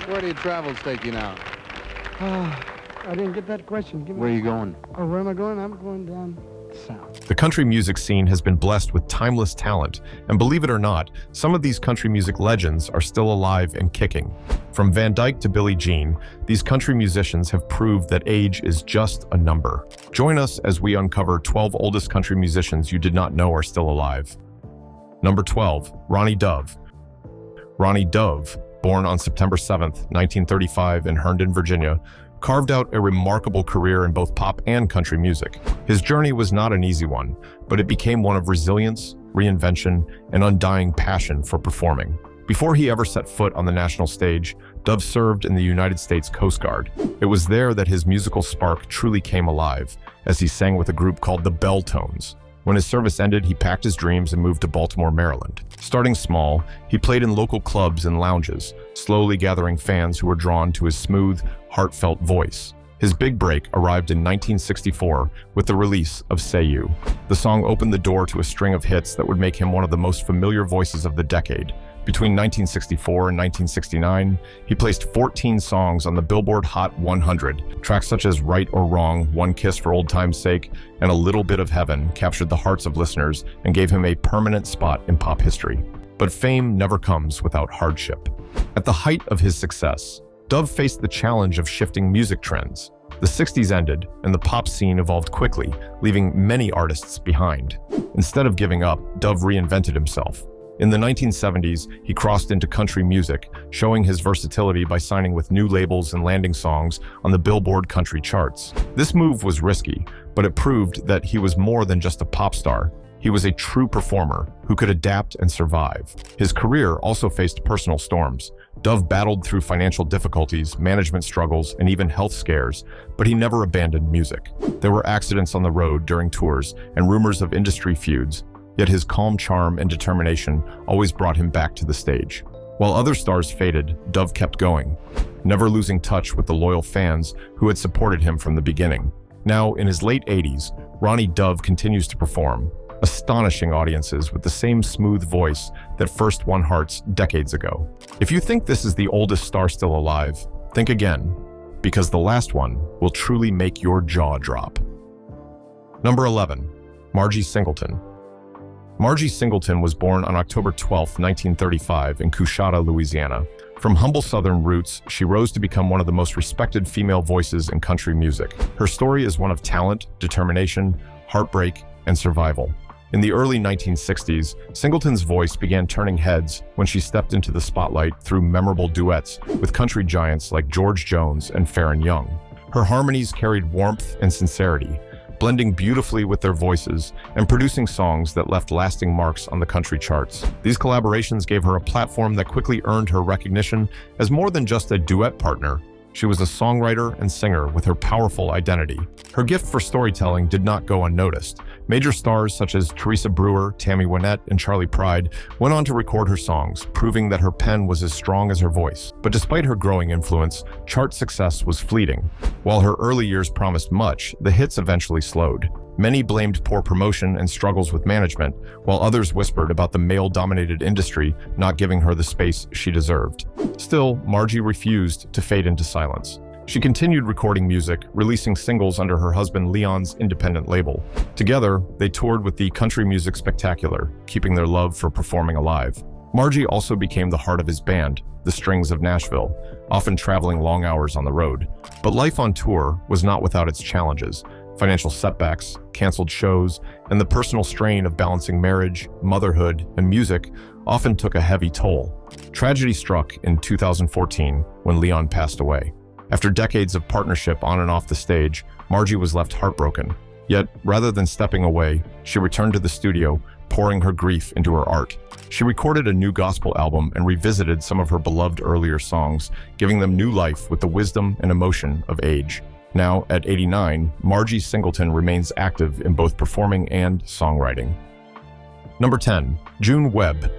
Where do your travels take you now? I didn't get that question. Where are you going? Oh, where am I going? I'm going down south. The country music scene has been blessed with timeless talent, and believe it or not, some of these country music legends are still alive and kicking. From Van Dyke to Billie Jean, these country musicians have proved that age is just a number. Join us as we uncover 12 oldest country musicians you did not know are still alive. Number 12, Ronnie Dove. Ronnie Dove, born on September 7th, 1935 in Herndon, Virginia, carved out a remarkable career in both pop and country music. His journey was not an easy one, but it became one of resilience, reinvention, and undying passion for performing. Before he ever set foot on the national stage, Dove served in the United States Coast Guard. It was there that his musical spark truly came alive, as he sang with a group called the Bell Tones. When his service ended, he packed his dreams and moved to Baltimore, Maryland. Starting small, he played in local clubs and lounges, slowly gathering fans who were drawn to his smooth, heartfelt voice. His big break arrived in 1964 with the release of Say You. The song opened the door to a string of hits that would make him one of the most familiar voices of the decade. Between 1964 and 1969, he placed 14 songs on the Billboard Hot 100. Tracks such as Right or Wrong, One Kiss for Old Time's Sake, and A Little Bit of Heaven captured the hearts of listeners and gave him a permanent spot in pop history. But fame never comes without hardship. At the height of his success, Dove faced the challenge of shifting music trends. The 60s ended, and the pop scene evolved quickly, leaving many artists behind. Instead of giving up, Dove reinvented himself. In the 1970s, he crossed into country music, showing his versatility by signing with new labels and landing songs on the Billboard country charts. This move was risky, but it proved that he was more than just a pop star. He was a true performer who could adapt and survive. His career also faced personal storms. Dove battled through financial difficulties, management struggles, and even health scares, but he never abandoned music. There were accidents on the road during tours and rumors of industry feuds, yet his calm charm and determination always brought him back to the stage. While other stars faded, Dove kept going, never losing touch with the loyal fans who had supported him from the beginning. Now, in his late 80s, Ronnie Dove continues to perform, astonishing audiences with the same smooth voice that first won hearts decades ago. If you think this is the oldest star still alive, think again, because the last one will truly make your jaw drop. Number 11, Margie Singleton. Margie Singleton was born on October 12, 1935 in Coushatta, Louisiana. From humble Southern roots, she rose to become one of the most respected female voices in country music. Her story is one of talent, determination, heartbreak, and survival. In the early 1960s, Singleton's voice began turning heads when she stepped into the spotlight through memorable duets with country giants like George Jones and Farron Young. Her harmonies carried warmth and sincerity, blending beautifully with their voices and producing songs that left lasting marks on the country charts. These collaborations gave her a platform that quickly earned her recognition as more than just a duet partner. She was a songwriter and singer with her powerful identity. Her gift for storytelling did not go unnoticed. Major stars such as Teresa Brewer, Tammy Wynette, and Charlie Pride went on to record her songs, proving that her pen was as strong as her voice. But despite her growing influence, chart success was fleeting. While her early years promised much, the hits eventually slowed. Many blamed poor promotion and struggles with management, while others whispered about the male-dominated industry not giving her the space she deserved. Still, Margie refused to fade into silence. She continued recording music, releasing singles under her husband Leon's independent label. Together, they toured with the Country Music Spectacular, keeping their love for performing alive. Margie also became the heart of his band, the Strings of Nashville, often traveling long hours on the road. But life on tour was not without its challenges. Financial setbacks, canceled shows, and the personal strain of balancing marriage, motherhood, and music often took a heavy toll. Tragedy struck in 2014 when Leon passed away. After decades of partnership on and off the stage, Margie was left heartbroken. Yet, rather than stepping away, she returned to the studio, pouring her grief into her art. She recorded a new gospel album and revisited some of her beloved earlier songs, giving them new life with the wisdom and emotion of age. Now, at 89, Margie Singleton remains active in both performing and songwriting. Number 10, Jeanne Webb.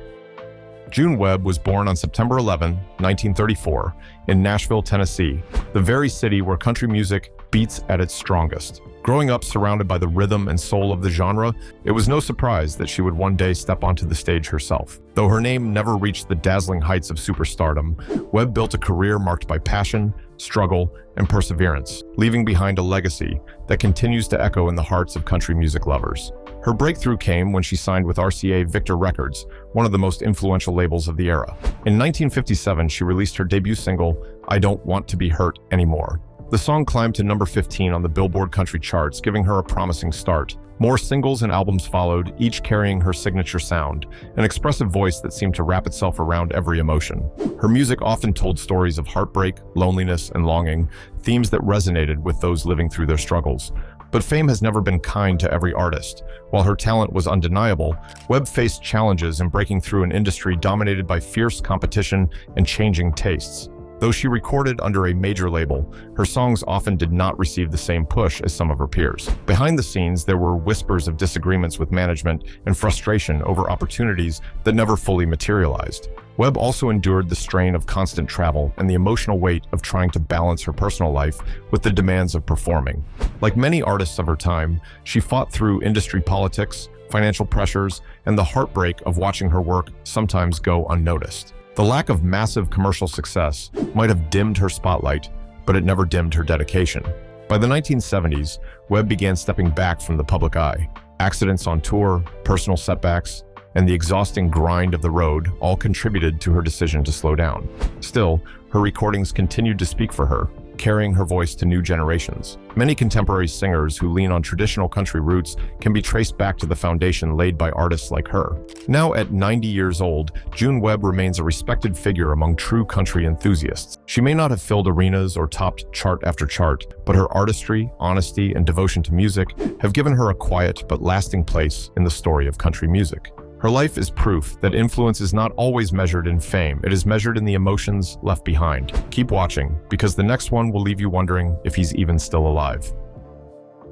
Jeanne Webb was born on September 11, 1934, in Nashville, Tennessee, the very city where country music beats at its strongest. Growing up surrounded by the rhythm and soul of the genre, it was no surprise that she would one day step onto the stage herself. Though her name never reached the dazzling heights of superstardom, Webb built a career marked by passion, struggle, and perseverance, leaving behind a legacy that continues to echo in the hearts of country music lovers. Her breakthrough came when she signed with RCA Victor Records, one of the most influential labels of the era. In 1957, she released her debut single, I Don't Want to Be Hurt Anymore. The song climbed to number 15 on the Billboard country charts, giving her a promising start. More singles and albums followed, each carrying her signature sound, an expressive voice that seemed to wrap itself around every emotion. Her music often told stories of heartbreak, loneliness, and longing, themes that resonated with those living through their struggles. But fame has never been kind to every artist. While her talent was undeniable, Webb faced challenges in breaking through an industry dominated by fierce competition and changing tastes. Though she recorded under a major label, her songs often did not receive the same push as some of her peers. Behind the scenes, there were whispers of disagreements with management and frustration over opportunities that never fully materialized. Webb also endured the strain of constant travel and the emotional weight of trying to balance her personal life with the demands of performing. Like many artists of her time, she fought through industry politics, financial pressures, and the heartbreak of watching her work sometimes go unnoticed. The lack of massive commercial success might have dimmed her spotlight, but it never dimmed her dedication. By the 1970s, Webb began stepping back from the public eye. Accidents on tour, personal setbacks, and the exhausting grind of the road all contributed to her decision to slow down. Still, her recordings continued to speak for her, carrying her voice to new generations. Many contemporary singers who lean on traditional country roots can be traced back to the foundation laid by artists like her. Now at 90 years old, Jeanne Webb remains a respected figure among true country enthusiasts. She may not have filled arenas or topped chart after chart, but her artistry, honesty, and devotion to music have given her a quiet but lasting place in the story of country music. Her life is proof that influence is not always measured in fame. It is measured in the emotions left behind. Keep watching, because the next one will leave you wondering if he's even still alive.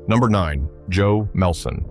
Number 9. Joe Melson.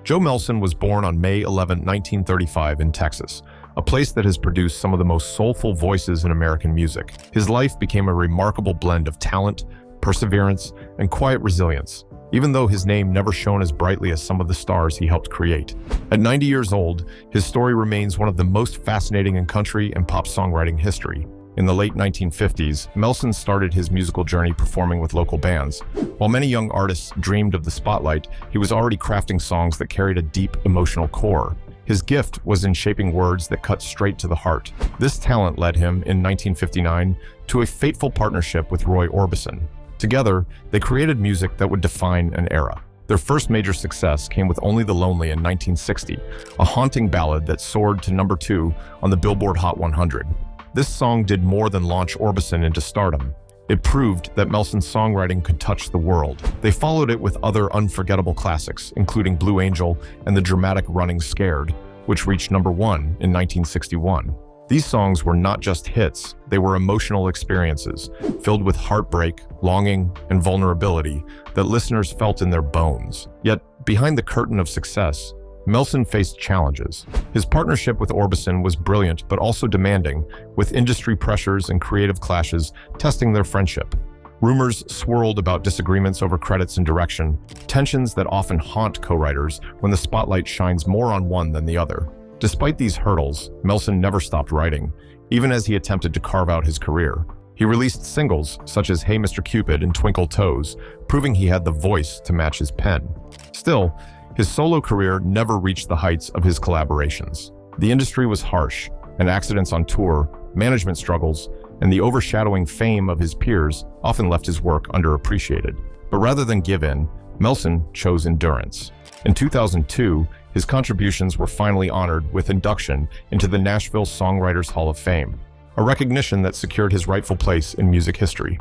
Joe Melson was born on May 11, 1935 in Texas, a place that has produced some of the most soulful voices in American music. His life became a remarkable blend of talent, perseverance, and quiet resilience, even though his name never shone as brightly as some of the stars he helped create. At 90 years old, his story remains one of the most fascinating in country and pop songwriting history. In the late 1950s, Melson started his musical journey performing with local bands. While many young artists dreamed of the spotlight, he was already crafting songs that carried a deep emotional core. His gift was in shaping words that cut straight to the heart. This talent led him, in 1959, to a fateful partnership with Roy Orbison. Together, they created music that would define an era. Their first major success came with Only the Lonely in 1960, a haunting ballad that soared to number 2 on the Billboard Hot 100. This song did more than launch Orbison into stardom. It proved that Melson's songwriting could touch the world. They followed it with other unforgettable classics, including Blue Angel and the dramatic Running Scared, which reached number 1 in 1961. These songs were not just hits, they were emotional experiences, filled with heartbreak, longing, and vulnerability that listeners felt in their bones. Yet, behind the curtain of success, Melson faced challenges. His partnership with Orbison was brilliant but also demanding, with industry pressures and creative clashes testing their friendship. Rumors swirled about disagreements over credits and direction, tensions that often haunt co-writers when the spotlight shines more on one than the other. Despite these hurdles, Melson never stopped writing, even as he attempted to carve out his career. He released singles such as Hey Mr. Cupid and Twinkle Toes, proving he had the voice to match his pen. Still, his solo career never reached the heights of his collaborations. The industry was harsh, and accidents on tour, management struggles, and the overshadowing fame of his peers often left his work underappreciated. But rather than give in, Melson chose endurance. In 2002, his contributions were finally honored with induction into the Nashville Songwriters Hall of Fame, a recognition that secured his rightful place in music history.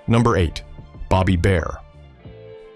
Number 8. Bobby Bare.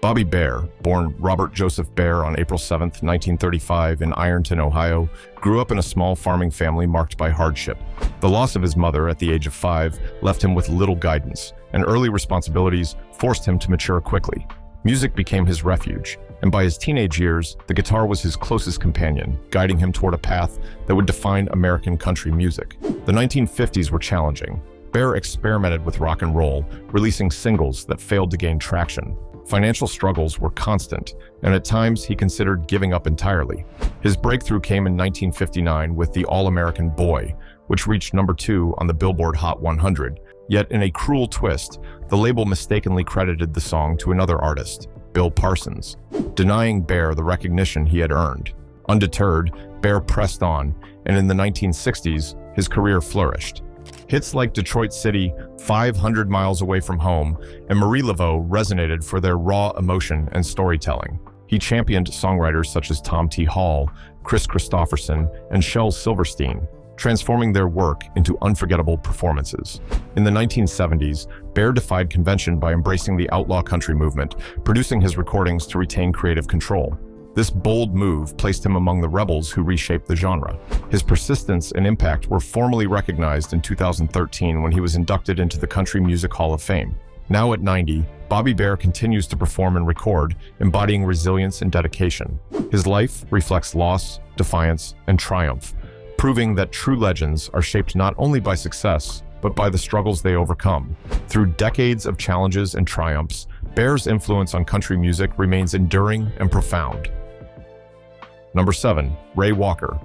Bobby Bare, born Robert Joseph Bare on April 7, 1935 in Ironton, Ohio, grew up in a small farming family marked by hardship. The loss of his mother at the age of 5 left him with little guidance, and early responsibilities forced him to mature quickly. Music became his refuge, and by his teenage years, the guitar was his closest companion, guiding him toward a path that would define American country music. The 1950s were challenging. Bare experimented with rock and roll, releasing singles that failed to gain traction. Financial struggles were constant, and at times he considered giving up entirely. His breakthrough came in 1959 with the All-American Boy, which reached #2 on the Billboard Hot 100. Yet in a cruel twist, the label mistakenly credited the song to another artist, Bill Parsons, denying Bear the recognition he had earned. Undeterred, Bear pressed on, and in the 1960s, his career flourished. Hits like Detroit City, 500 Miles Away from Home, and Marie Laveau resonated for their raw emotion and storytelling. He championed songwriters such as Tom T. Hall, Chris Christopherson, and Shel Silverstein, transforming their work into unforgettable performances. In the 1970s, Bear defied convention by embracing the outlaw country movement, producing his recordings to retain creative control. This bold move placed him among the rebels who reshaped the genre. His persistence and impact were formally recognized in 2013 when he was inducted into the Country Music Hall of Fame. Now at 90, Bobby Bear continues to perform and record, embodying resilience and dedication. His life reflects loss, defiance, and triumph, proving that true legends are shaped not only by success, but by the struggles they overcome. Through decades of challenges and triumphs, Bear's influence on country music remains enduring and profound. Number 7, Ray Walker.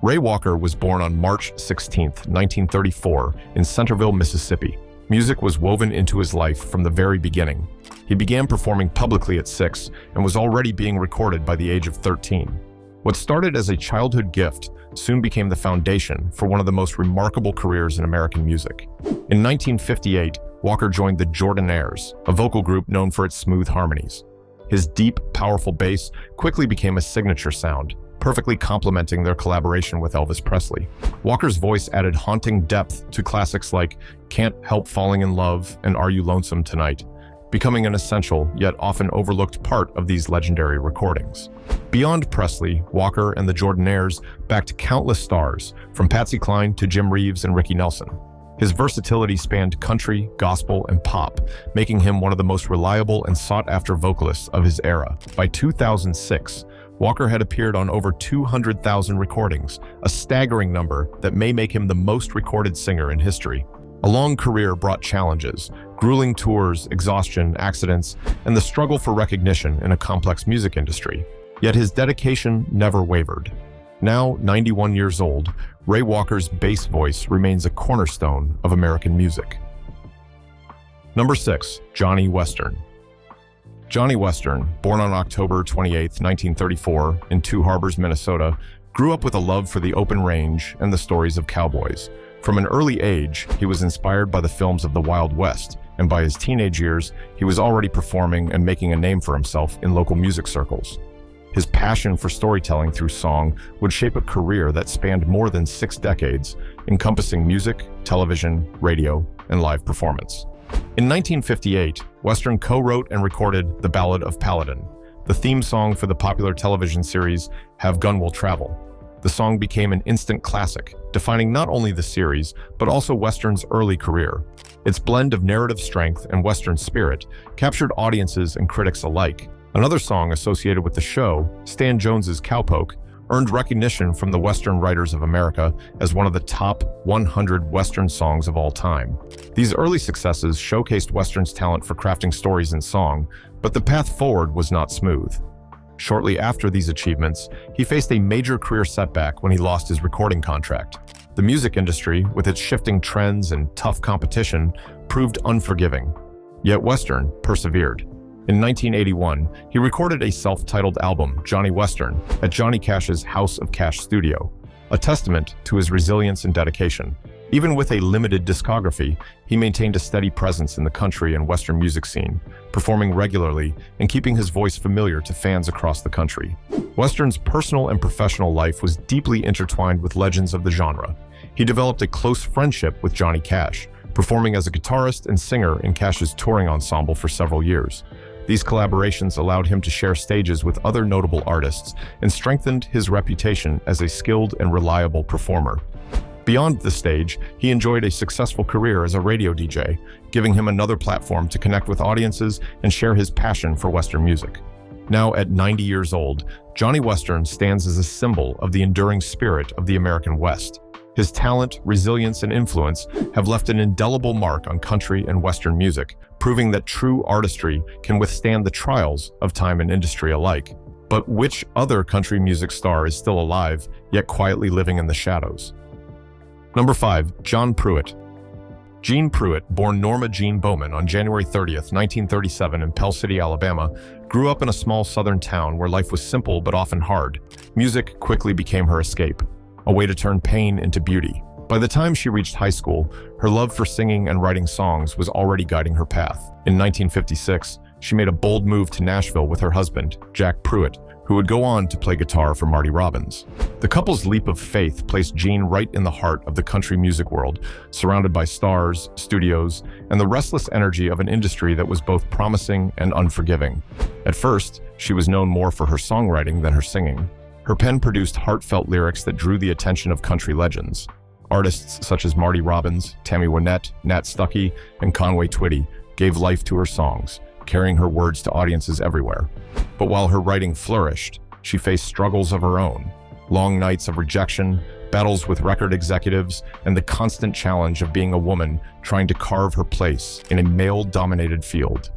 Ray Walker was born on March 16, 1934, in Centerville, Mississippi. Music was woven into his life from the very beginning. He began performing publicly at 6 and was already being recorded by the age of 13. What started as a childhood gift soon became the foundation for one of the most remarkable careers in American music. In 1958, Walker joined the Jordanaires, a vocal group known for its smooth harmonies. His deep, powerful bass quickly became a signature sound, perfectly complementing their collaboration with Elvis Presley. Walker's voice added haunting depth to classics like Can't Help Falling in Love and Are You Lonesome Tonight, becoming an essential yet often overlooked part of these legendary recordings. Beyond Presley, Walker and the Jordanaires backed countless stars, from Patsy Cline to Jim Reeves and Ricky Nelson. His versatility spanned country, gospel, and pop, making him one of the most reliable and sought-after vocalists of his era. By 2006, Walker had appeared on over 200,000 recordings, a staggering number that may make him the most recorded singer in history. A long career brought challenges, grueling tours, exhaustion, accidents, and the struggle for recognition in a complex music industry. Yet his dedication never wavered. Now 91 years old, Ray Walker's bass voice remains a cornerstone of American music. Number 6, Johnny Western. Johnny Western, born on October 28, 1934, in Two Harbors, Minnesota, grew up with a love for the open range and the stories of cowboys. From an early age, he was inspired by the films of the Wild West, and by his teenage years, he was already performing and making a name for himself in local music circles. His passion for storytelling through song would shape a career that spanned more than 6 decades, encompassing music, television, radio, and live performance. In 1958, Western co-wrote and recorded The Ballad of Paladin, the theme song for the popular television series Have Gun Will Travel. The song became an instant classic, defining not only the series, but also Western's early career. Its blend of narrative strength and Western spirit captured audiences and critics alike. Another song associated with the show, Stan Jones's Cowpoke, earned recognition from the Western Writers of America as one of the top 100 Western songs of all time. These early successes showcased Western's talent for crafting stories in song, but the path forward was not smooth. Shortly after these achievements, he faced a major career setback when he lost his recording contract. The music industry, with its shifting trends and tough competition, proved unforgiving. Yet Western persevered. In 1981, he recorded a self-titled album, Johnny Western, at Johnny Cash's House of Cash studio, a testament to his resilience and dedication. Even with a limited discography, he maintained a steady presence in the country and Western music scene, performing regularly and keeping his voice familiar to fans across the country. Western's personal and professional life was deeply intertwined with legends of the genre. He developed a close friendship with Johnny Cash, performing as a guitarist and singer in Cash's touring ensemble for several years. These collaborations allowed him to share stages with other notable artists and strengthened his reputation as a skilled and reliable performer. Beyond the stage, he enjoyed a successful career as a radio DJ, giving him another platform to connect with audiences and share his passion for Western music. Now at 90 years old, Johnny Western stands as a symbol of the enduring spirit of the American West. His talent, resilience, and influence have left an indelible mark on country and Western music, proving that true artistry can withstand the trials of time and industry alike. But which other country music star is still alive, yet quietly living in the shadows? Number 5. Jeanne Pruett. Jeanne Pruett, born Norma Jean Bowman on January 30th, 1937 in Pell City, Alabama, grew up in a small southern town where life was simple but often hard. Music quickly became her escape, a way to turn pain into beauty. By the time she reached high school, her love for singing and writing songs was already guiding her path. In 1956, she made a bold move to Nashville with her husband, Jack Pruett, who would go on to play guitar for Marty Robbins. The couple's leap of faith placed Jeanne right in the heart of the country music world, surrounded by stars, studios, and the restless energy of an industry that was both promising and unforgiving. At first, she was known more for her songwriting than her singing. Her pen produced heartfelt lyrics that drew the attention of country legends. Artists such as Marty Robbins, Tammy Wynette, Nat Stuckey, and Conway Twitty gave life to her songs, carrying her words to audiences everywhere. But while her writing flourished, she faced struggles of her own. Long nights of rejection, battles with record executives, and the constant challenge of being a woman trying to carve her place in a male-dominated field.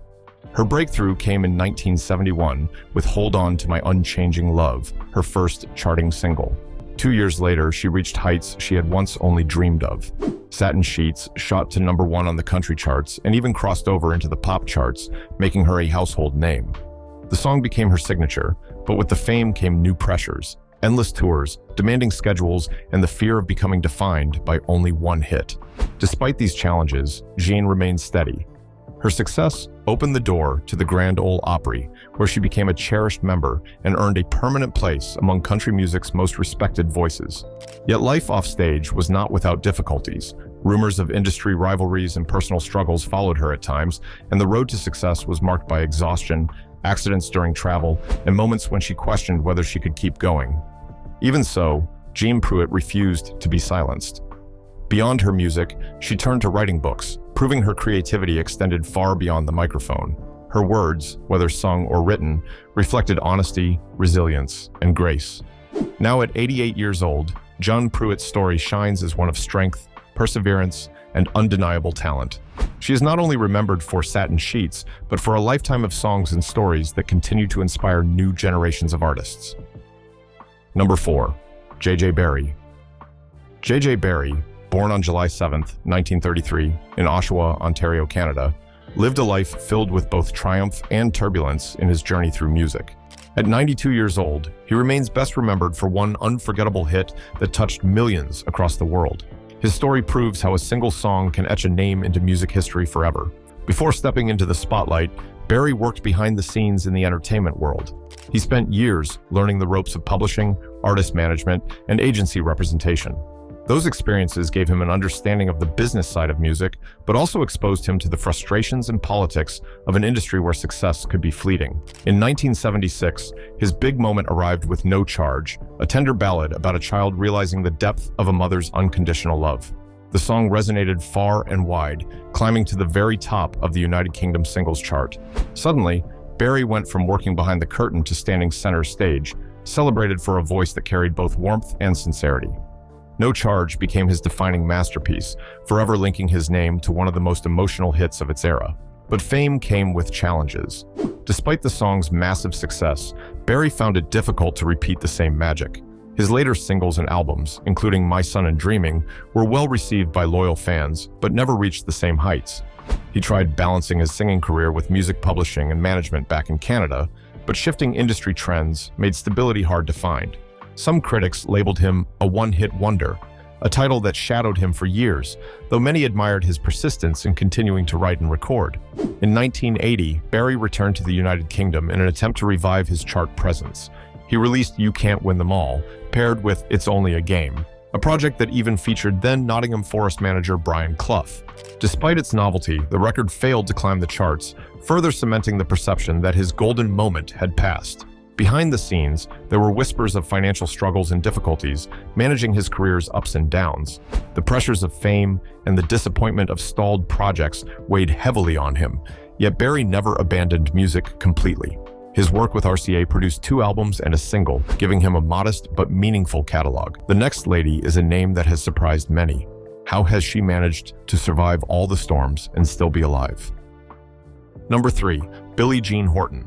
Her breakthrough came in 1971 with Hold On to My Unchanging Love, her first charting single. 2 years later, she reached heights she had once only dreamed of. Satin Sheets shot to #1 on the country charts and even crossed over into the pop charts, making her a household name. The song became her signature, but with the fame came new pressures, endless tours, demanding schedules, and the fear of becoming defined by only one hit. Despite these challenges, Jeanne remained steady. Her success opened the door to the Grand Ole Opry, where she became a cherished member and earned a permanent place among country music's most respected voices. Yet life offstage was not without difficulties. Rumors of industry rivalries and personal struggles followed her at times, and the road to success was marked by exhaustion, accidents during travel, and moments when she questioned whether she could keep going. Even so, Jeanne Pruett refused to be silenced. Beyond her music, she turned to writing books, proving her creativity extended far beyond the microphone. Her words, whether sung or written, reflected honesty, resilience, and grace. Now at 88 years old, Jeanne Pruett's story shines as one of strength, perseverance, and undeniable talent. She is not only remembered for Satin Sheets, but for a lifetime of songs and stories that continue to inspire new generations of artists. Number 4. J.J. Barrie. J.J. Barrie, born on July 7, 1933, in Oshawa, Ontario, Canada, lived a life filled with both triumph and turbulence in his journey through music. At 92 years old, he remains best remembered for one unforgettable hit that touched millions across the world. His story proves how a single song can etch a name into music history forever. Before stepping into the spotlight, Barrie worked behind the scenes in the entertainment world. He spent years learning the ropes of publishing, artist management, and agency representation. Those experiences gave him an understanding of the business side of music, but also exposed him to the frustrations and politics of an industry where success could be fleeting. In 1976, his big moment arrived with No Charge, a tender ballad about a child realizing the depth of a mother's unconditional love. The song resonated far and wide, climbing to the very top of the United Kingdom singles chart. Suddenly, Barrie went from working behind the curtain to standing center stage, celebrated for a voice that carried both warmth and sincerity. No Charge became his defining masterpiece, forever linking his name to one of the most emotional hits of its era. But fame came with challenges. Despite the song's massive success, Barrie found it difficult to repeat the same magic. His later singles and albums, including My Son and Dreaming, were well received by loyal fans, but never reached the same heights. He tried balancing his singing career with music publishing and management back in Canada, but shifting industry trends made stability hard to find. Some critics labeled him a one-hit wonder, a title that shadowed him for years, though many admired his persistence in continuing to write and record. In 1980, Barrie returned to the United Kingdom in an attempt to revive his chart presence. He released You Can't Win Them All, paired with It's Only a Game, a project that even featured then Nottingham Forest manager Brian Clough. Despite its novelty, the record failed to climb the charts, further cementing the perception that his golden moment had passed. Behind the scenes, there were whispers of financial struggles and difficulties, managing his career's ups and downs. The pressures of fame and the disappointment of stalled projects weighed heavily on him, yet Barrie never abandoned music completely. His work with RCA produced 2 albums and a single, giving him a modest but meaningful catalog. The next lady is a name that has surprised many. How has she managed to survive all the storms and still be alive? Number 3, Billie Jean Horton.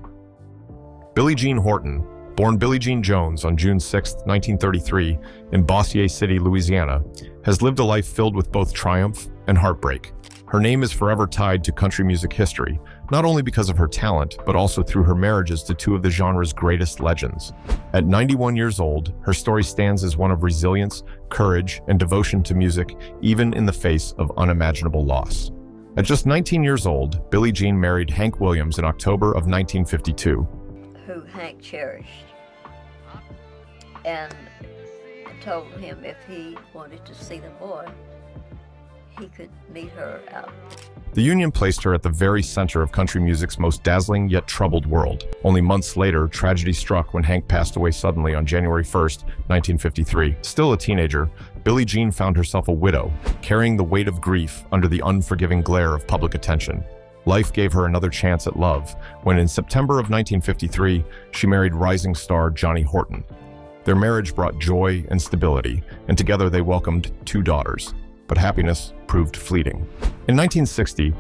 Billie Jean Horton, born Billie Jean Jones on June 6, 1933, in Bossier City, Louisiana, has lived a life filled with both triumph and heartbreak. Her name is forever tied to country music history, not only because of her talent, but also through her marriages to 2 of the genre's greatest legends. At 91 years old, her story stands as one of resilience, courage, and devotion to music, even in the face of unimaginable loss. At just 19 years old, Billie Jean married Hank Williams in October of 1952. Who Hank cherished. And told him if he wanted to see the boy, he could meet her out. The union placed her at the very center of country music's most dazzling yet troubled world. Only months later, tragedy struck when Hank passed away suddenly on January 1st, 1953. Still a teenager, Billie Jean found herself a widow, carrying the weight of grief under the unforgiving glare of public attention. Life gave her another chance at love, when in September of 1953, she married rising star Johnny Horton. Their marriage brought joy and stability, and together they welcomed 2 daughters. But happiness proved fleeting. In 1960,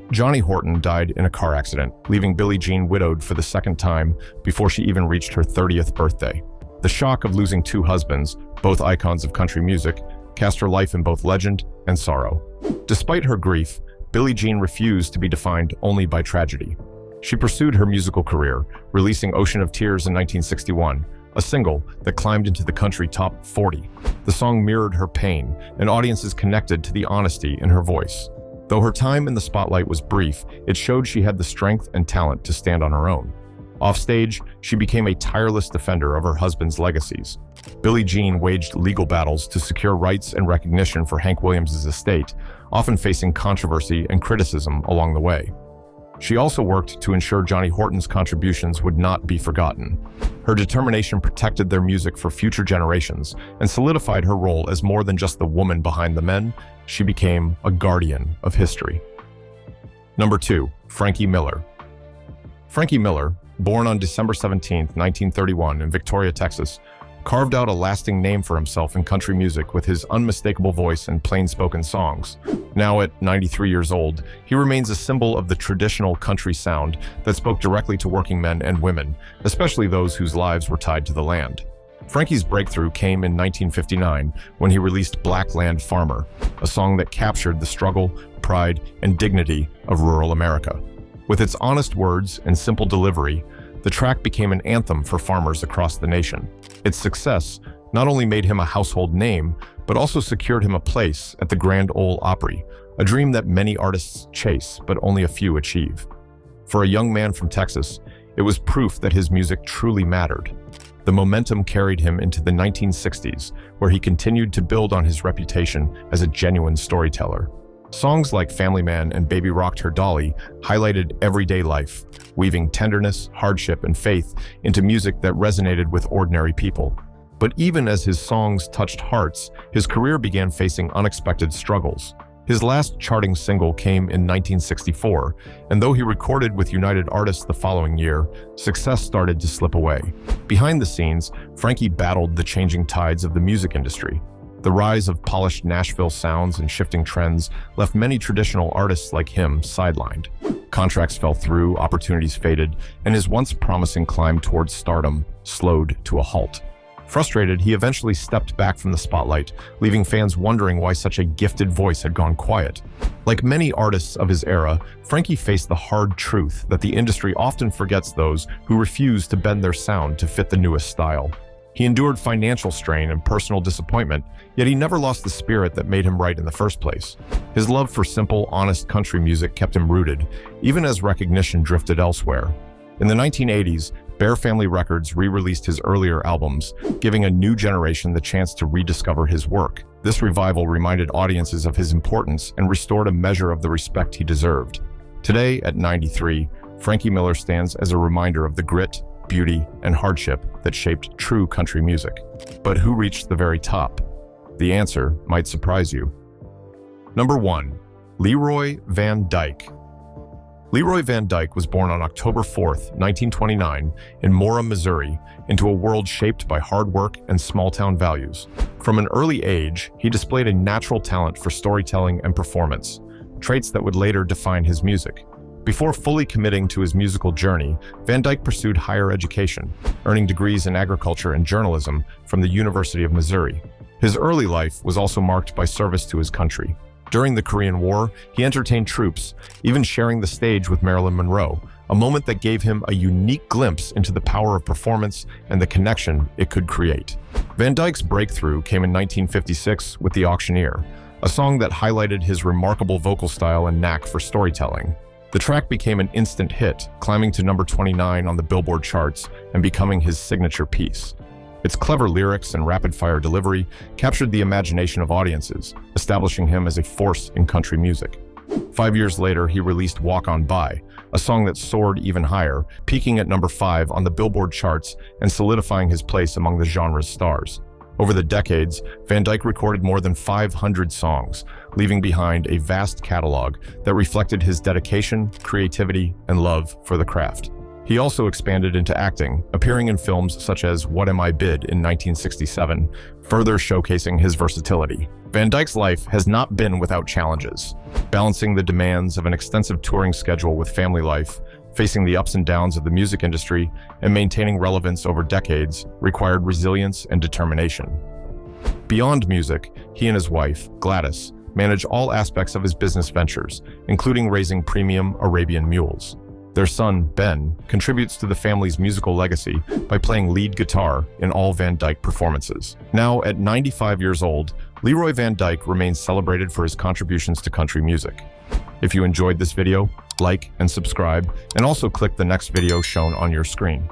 Johnny Horton died in a car accident, leaving Billie Jean widowed for the second time before she even reached her 30th birthday. The shock of losing 2 husbands, both icons of country music, cast her life in both legend and sorrow. Despite her grief, Billie Jean refused to be defined only by tragedy. She pursued her musical career, releasing Ocean of Tears in 1961, a single that climbed into the country top 40. The song mirrored her pain, and audiences connected to the honesty in her voice. Though her time in the spotlight was brief, it showed she had the strength and talent to stand on her own. Offstage, she became a tireless defender of her husband's legacies. Billie Jean waged legal battles to secure rights and recognition for Hank Williams' estate, often facing controversy and criticism along the way. She also worked to ensure Johnny Horton's contributions would not be forgotten. Her determination protected their music for future generations and solidified her role as more than just the woman behind the men. She became a guardian of history. Number 2, Frankie Miller. Frankie Miller, born on December 17, 1931 in Victoria, Texas, carved out a lasting name for himself in country music with his unmistakable voice and plain-spoken songs. Now at 93 years old, he remains a symbol of the traditional country sound that spoke directly to working men and women, especially those whose lives were tied to the land. Frankie's breakthrough came in 1959 when he released Black Land Farmer, a song that captured the struggle, pride, and dignity of rural America. With its honest words and simple delivery, the track became an anthem for farmers across the nation. Its success not only made him a household name, but also secured him a place at the Grand Ole Opry, a dream that many artists chase, but only a few achieve. For a young man from Texas, it was proof that his music truly mattered. The momentum carried him into the 1960s, where he continued to build on his reputation as a genuine storyteller. Songs like Family Man and Baby Rocked Her Dolly highlighted everyday life, weaving tenderness, hardship, and faith into music that resonated with ordinary people. But even as his songs touched hearts, his career began facing unexpected struggles. His last charting single came in 1964, and though he recorded with United Artists the following year, success started to slip away. Behind the scenes, Frankie battled the changing tides of the music industry. The rise of polished Nashville sounds and shifting trends left many traditional artists like him sidelined. Contracts fell through, opportunities faded, and his once promising climb towards stardom slowed to a halt. Frustrated, he eventually stepped back from the spotlight, leaving fans wondering why such a gifted voice had gone quiet. Like many artists of his era, Frankie faced the hard truth that the industry often forgets those who refuse to bend their sound to fit the newest style. He endured financial strain and personal disappointment, yet he never lost the spirit that made him right in the first place. His love for simple, honest country music kept him rooted, even as recognition drifted elsewhere. In the 1980s, Bear Family Records re-released his earlier albums, giving a new generation the chance to rediscover his work. This revival reminded audiences of his importance and restored a measure of the respect he deserved. Today, at 93, Frankie Miller stands as a reminder of the grit, beauty, and hardship that shaped true country music. But who reached the very top? The answer might surprise you. Number 1, Leroy Van Dyke. Leroy Van Dyke was born on October 4th, 1929, in Mora, Missouri, into a world shaped by hard work and small-town values. From an early age, he displayed a natural talent for storytelling and performance, traits that would later define his music. Before fully committing to his musical journey, Van Dyke pursued higher education, earning degrees in agriculture and journalism from the University of Missouri. His early life was also marked by service to his country. During the Korean War, he entertained troops, even sharing the stage with Marilyn Monroe, a moment that gave him a unique glimpse into the power of performance and the connection it could create. Van Dyke's breakthrough came in 1956 with The Auctioneer, a song that highlighted his remarkable vocal style and knack for storytelling. The track became an instant hit, climbing to number 29 on the Billboard charts and becoming his signature piece. Its clever lyrics and rapid-fire delivery captured the imagination of audiences, establishing him as a force in country music. 5 years later, he released Walk On By, a song that soared even higher, peaking at number 5 on the Billboard charts and solidifying his place among the genre's stars. Over the decades, Van Dyke recorded more than 500 songs, leaving behind a vast catalog that reflected his dedication, creativity, and love for the craft. He also expanded into acting, appearing in films such as What Am I Bid in 1967, further showcasing his versatility. Van Dyke's life has not been without challenges. Balancing the demands of an extensive touring schedule with family life, facing the ups and downs of the music industry, and maintaining relevance over decades required resilience and determination. Beyond music, he and his wife, Gladys, manage all aspects of his business ventures, including raising premium Arabian mules. Their son, Ben, contributes to the family's musical legacy by playing lead guitar in all Van Dyke performances. Now, at 95 years old, Leroy Van Dyke remains celebrated for his contributions to country music. If you enjoyed this video, like and subscribe, and also click the next video shown on your screen.